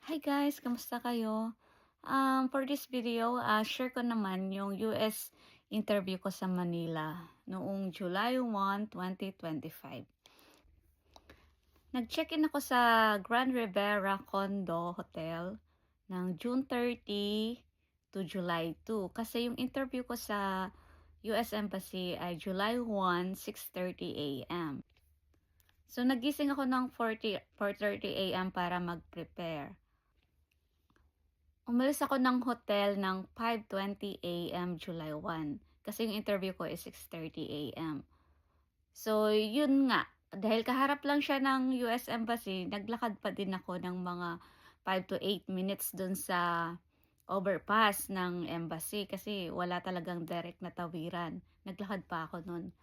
Hi guys, kamusta kayo? For this video, share ko naman yung US interview ko sa Manila noong July 1, 2025. Nag-check-in ako sa Grand Rivera Condo Hotel ng June 30 to July 2 kasi yung interview ko sa US Embassy ay July 1, 6:30 a.m. So nagising ako ng 4:30 a.m. para mag-prepare. Umalis ako ng hotel ng 5:20 a.m. July 1 kasi yung interview ko is 6:30 a.m. So, yun nga, dahil kaharap lang siya ng US Embassy, naglakad pa din ako ng mga 5 to 8 minutes dun sa overpass ng embassy kasi wala talagang direct na tawiran. Naglakad pa ako nun.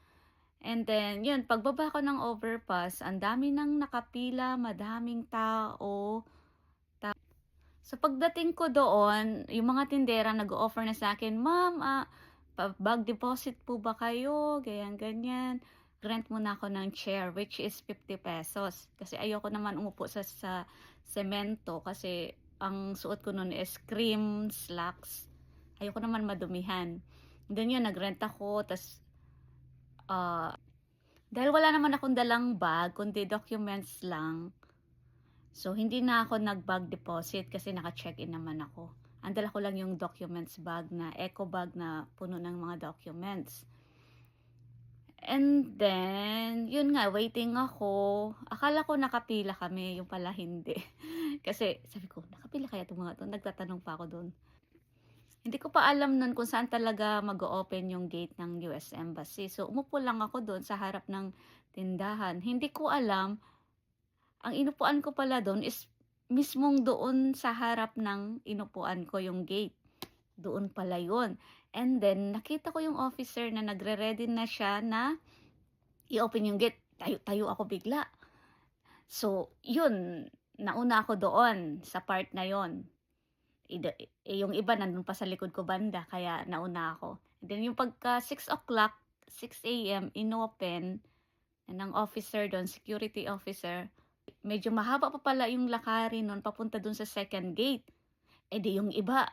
And then, yun, pagbaba ko ng overpass, ang dami nang nakapila, madaming tao. So pagdating ko doon, yung mga tindera nag-o-offer na sa akin, "Ma'am, bag deposit po ba kayo?" Ganyan, ganyan. Rent muna ako ng chair, which is 50 pesos. Kasi ayoko naman umupo sa semento kasi ang suot ko noon is cream slacks. Ayoko naman madumihan. Then yun, nagrent ako, tas ah, dahil wala naman akong dalang bag, kundi documents lang. So, hindi na ako nag-bag deposit kasi naka-check-in naman ako. Ang dala ko lang yung documents bag na eco bag na puno ng mga documents. And then, yun nga, waiting ako. Akala ko nakapila kami, yung pala hindi. Kasi sabi ko, nakapila kaya itong mga to? Nagtatanong pa ako doon. Hindi ko pa alam nun kung saan talaga mag-open yung gate ng US Embassy. So, umupo lang ako doon sa harap ng tindahan. Hindi ko alam ang inupuan ko pala do'n is mismong doon sa harap ng inupuan ko yung gate, doon pala yun. And then nakita ko yung officer na nagre-ready na siya na i-open yung gate, tayo-tayo ako bigla. So yun, nauna ako doon sa part na yon. Yung iba nandun pa sa likod ko banda kaya nauna ako. And then yung pagka 6 o'clock, 6 AM inopen ng officer doon, security officer. Medyo mahaba pa pala yung lakarin nun papunta dun sa second gate. Eh di yung iba,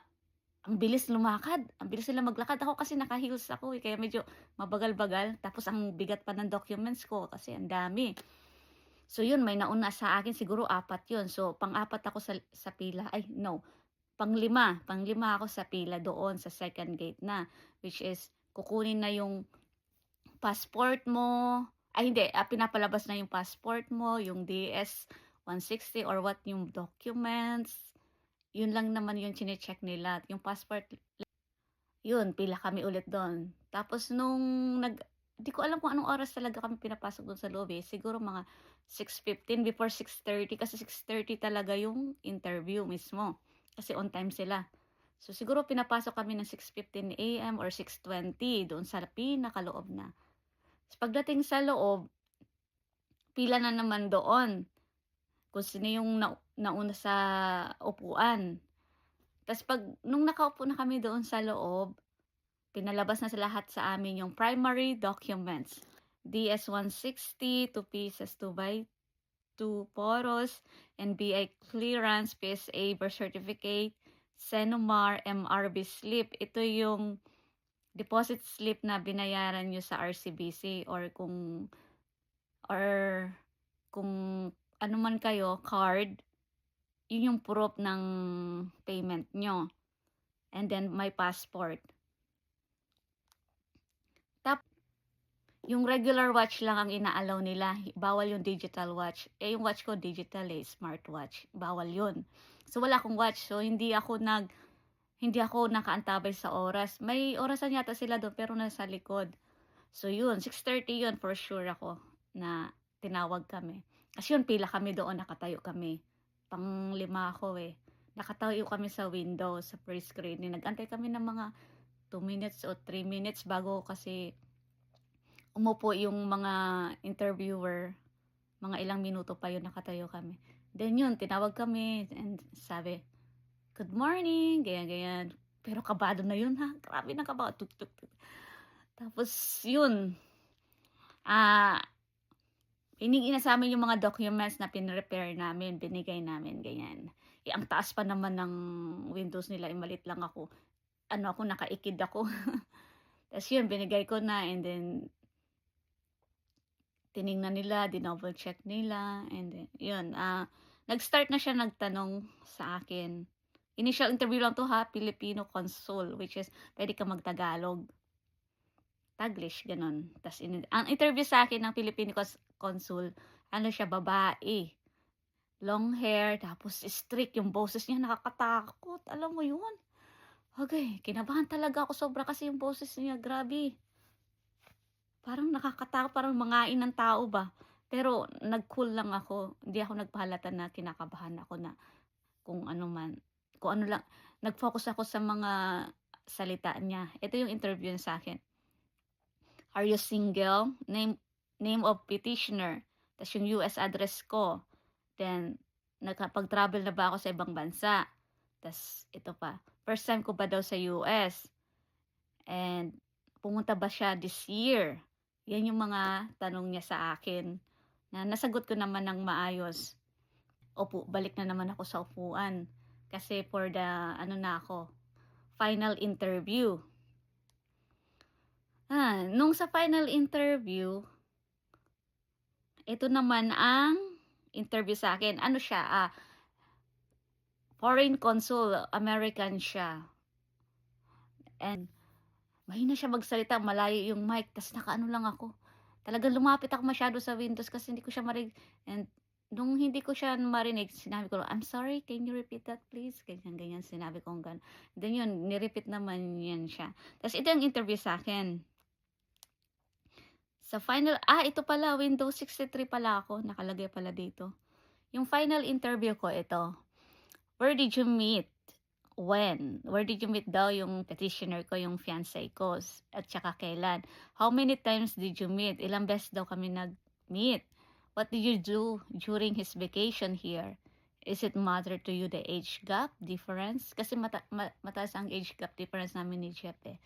ang bilis lumakad, ang bilis nila maglakad. Ako kasi naka-heels ako kaya medyo mabagal-bagal. Tapos ang bigat pa ng documents ko kasi ang dami. So yun, may nauna sa akin, siguro 4 yun. So pang-apat ako sa pila, ay no, pang-lima ako sa pila doon sa second gate na. Which is, kukunin na yung passport mo, ay hindi, pinapalabas na yung passport mo, yung DS-160 or what yung documents, yun lang naman yung chine-check nila, yung passport, yun, pila kami ulit do'n. Tapos nung di ko alam kung anong oras talaga kami pinapasok do'n sa loob, siguro mga 6:15 before 6:30 kasi 6:30 talaga yung interview mismo, kasi on time sila. So siguro pinapasok kami ng 6:15 AM or 6:20 doon sa pinakaloob na. Pagdating sa loob, pila na naman doon kung sino yung nauna sa upuan. Tas nung nakaupo na kami doon sa loob, pinalabas na sa lahat sa amin yung primary documents. DS-160, 2 pieces, 2x2 poros, NBI clearance, PSA birth certificate, Senomar, MRB slip. Ito yung deposit slip na binayaran nyo sa RCBC or kung ano man kayo, card, yun yung proof ng payment nyo. And then, my passport. Tap, yung regular watch lang ang inaalaw nila. Bawal yung digital watch. Yung watch ko digital smartwatch. Bawal yun. So, wala akong watch. So, hindi ako nakaantabay sa oras. May orasan yata sila doon, pero nasa likod. So, yun, 6:30 yun, for sure ako na tinawag kami. Kasi yun, pila kami doon, nakatayo kami. Pang-5 ako eh. Nakatayo kami sa window, sa pre-screening. Nag-antay kami ng mga 2 minutes o 3 minutes bago kasi umupo yung mga interviewer. Mga ilang minuto pa yun, nakatayo kami. Then yun, tinawag kami and sabi, "Good morning," ganyan-ganyan. Pero kabado na yun ha. Grabe na kabado. Tuk, tuk, tuk. Tapos yun, ah, Hiningi na sa'min yung mga documents na pinrepare namin, binigay namin, ganyan. Eh, ang taas pa naman ng windows nila, eh, maliit lang ako. Ano ako, nakaikid ako. Ta's yun, binigay ko na and then tiningnan nila, dinoble check nila and then yun, nag-start na siya nagtanong sa akin. Initial interview lang 'to ha, Filipino consul, which is puwede kang mag-Tagalog, Taglish gano'n. Ta's ang interview sa akin ng Filipino consul, ano siya, babae, long hair, tapos strict yung boses niya nakakatakot, alam mo yun? Agay, kinabahan talaga ako sobra kasi yung boses niya grabe. Parang nakakatakot, parang mangain ng tao ba. Pero nag-cool lang ako, hindi ako nagpahalata na kinakabahan ako na kung ano man, kung ano lang, nag-focus ako sa mga salita niya. Ito yung interview niya sa'kin, "Are you single?" Name of petitioner, ta's yung US address ko, then nakapag-travel na ba ako sa ibang bansa, ta's ito pa, first time ko ba daw sa US, and pumunta ba siya this year? Yan yung mga tanong niya sa akin na nasagot ko naman ng maayos. Balik na naman ako sa upuan kasi for the ano na ako, final interview. Nung sa final interview, ito naman ang interview sa akin. Ano siya, foreign consul, American siya. And mahina siya magsalita, malayo yung mic, ta's nakaano lang ako. Talagang lumapit ako masyado sa windows kasi hindi ko siya and nung hindi ko siya marinig, sinabi ko, "I'm sorry, can you repeat that please?" Ganyan, ganyan, sinabi kong gano'n. Then yun, ni-repeat naman yan siya. Ta's ito yung interview sa akin. Sa final, ito pala, Windows 63 pala ako, nakalagay pala dito. Yung final interview ko ito, "Where did you meet? When? Where did you meet?" daw yung petitioner ko, yung fiancé ko, at saka kailan. "How many times did you meet?" Ilang beses daw kami nag-meet. "What did you do during his vacation here? Is it matter to you the age gap difference?" Kasi mataas ang age gap difference namin ni Jeff eh.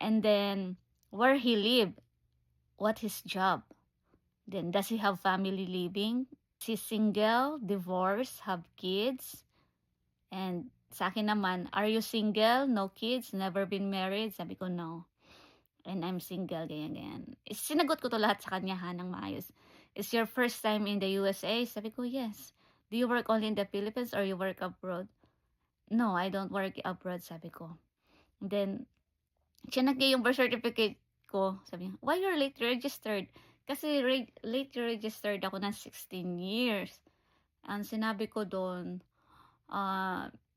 "And then, where he live? What his job? Then, does he have family living? Is he single, divorced, have kids?" And sa akin naman, "Are you single? No kids? Never been married?" Sabi ko, "No. And I'm single," ganyan, ganyan. Sinagot ko 'to lahat sa kanya ha, ng maayos. "Is your first time in the USA?" Sabi ko, "Yes." "Do you work only in the Philippines or you work abroad?" "No, I don't work abroad," sabi ko. Then, chinect niya yung birth certificate ko. Sabi niya, "Why you're late registered?" Kasi late registered ako ng 16 years. Ang sinabi ko dun,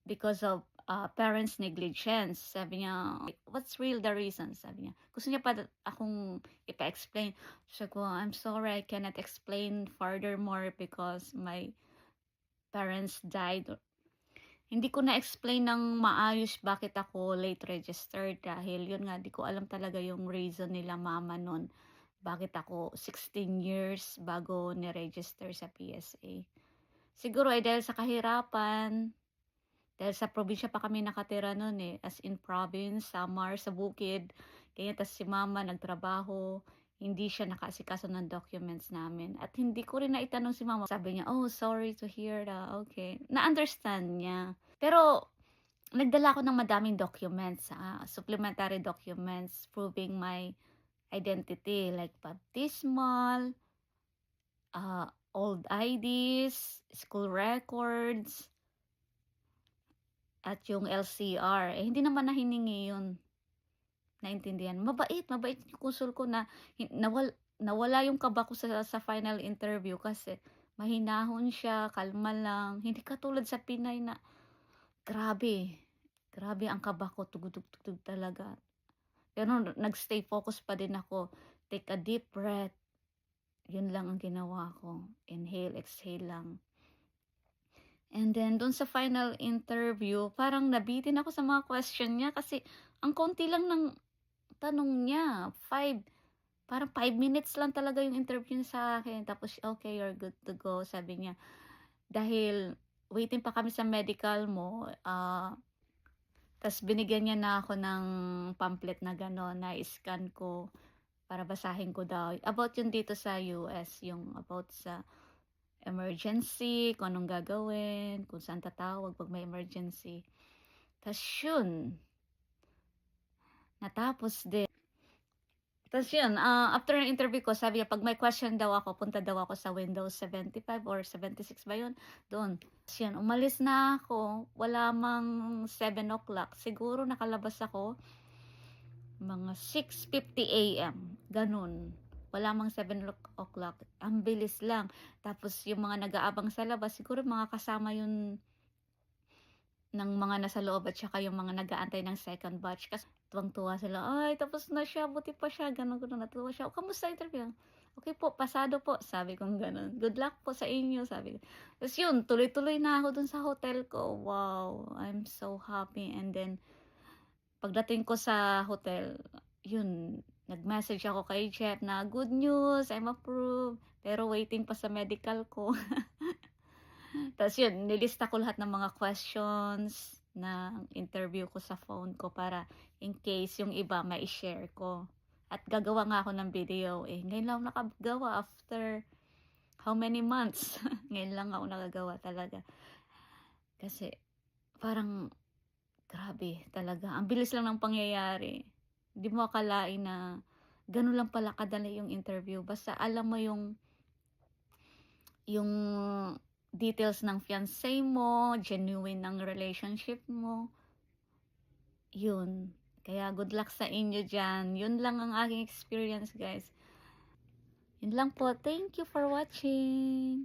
because of parents' negligence. Sabi niya, "What's real the reason?" Sabi niya. Gusto niya pa akong ipa-explain. Sabi ko, "I'm sorry, I cannot explain furthermore because my parents died." Hindi ko na-explain ng maayos bakit ako late registered dahil yun nga, di ko alam talaga yung reason nila mama nun. Bakit ako 16 years bago ni-register sa PSA. Siguro ay dahil sa kahirapan. Dahil sa probinsya pa kami nakatira nun, eh, as in province, Samar, sa bukid. Kaya tas si mama nagtrabaho, hindi siya nakaasikaso ng documents namin. At hindi ko rin naitanong si mama. Sabi niya, "Oh, sorry to hear that." Okay. Na-understand niya. Pero nagdala ako ng madaming documents, supplementary documents proving my identity like baptismal, old IDs, school records, at yung LCR, eh, hindi naman na hiningi yun, naintindihan. Mabait, mabait yung konsul ko na nawala yung kaba ko sa final interview kasi mahinahon siya, kalma lang. Hindi katulad sa Pinay na grabe, grabe ang kaba ko, tugtog-tugtog talaga. Pero nag-stay focus pa din ako. Take a deep breath, yun lang ang ginawa ko. Inhale, exhale lang. And then dun sa final interview, parang nabitin ako sa mga question niya kasi ang konti lang ng tanong niya, parang 5 minutes lang talaga yung interview niya sa akin. Tapos, "Okay, you're good to go," sabi niya. Dahil waiting pa kami sa medical mo, ta's binigyan niya na ako ng pamphlet na gano'n, na-scan ko para basahin ko daw. About yun dito sa US, yung about sa emergency, kung anong gagawin, kung saan tatawag 'pag may emergency. Tas yun, natapos din. Tas yun, after ng interview ko sabi niya 'pag may question daw ako, punta daw ako sa Windows 75 or 76 ba yun, doon. Tas yun, umalis na ako, wala mang 7 o'clock. Siguro nakalabas ako mga 6:50 AM, gano'n. Wala mang 7 o'clock, ang bilis lang. Tapos yung mga nag-aabang sa labas siguro mga kasama yun ng mga nasa loob at saka yung mga nag-aantay ng second batch kasi tuwang-tuwa sila, "Ay tapos na siya, buti pa siya." Gano'n, gano'n. Natuwa siya, "Oh, kamusta interview?" "Okey po, pasado po." Sabi kong gano'n. "Good luck po sa inyo." Sabi ko. Ta's yun, tuloy-tuloy na ako dun sa hotel ko. Wow, I'm so happy and then pagdating ko sa hotel, yun, nag-message ako kay Jeff na, "Good news, I'm approved." Pero waiting pa sa medical ko. Ta's yun, nilista ko lahat ng mga questions ng interview ko sa phone ko para in case yung iba mai-share ko. At gagawa nga ako ng video, eh, ngayon lang ako nakagawa after how many months. Ngayon lang ako nakagawa talaga. Kasi parang grabe talaga, ang bilis lang ng pangyayari. Hindi mo akalain na gano'n lang pala kadali yung interview basta alam mo yung details ng fiancé mo, genuine ng relationship mo, yun. Kaya good luck sa inyo diyan. Yun lang ang aking experience, guys. Yun lang po. Thank you for watching.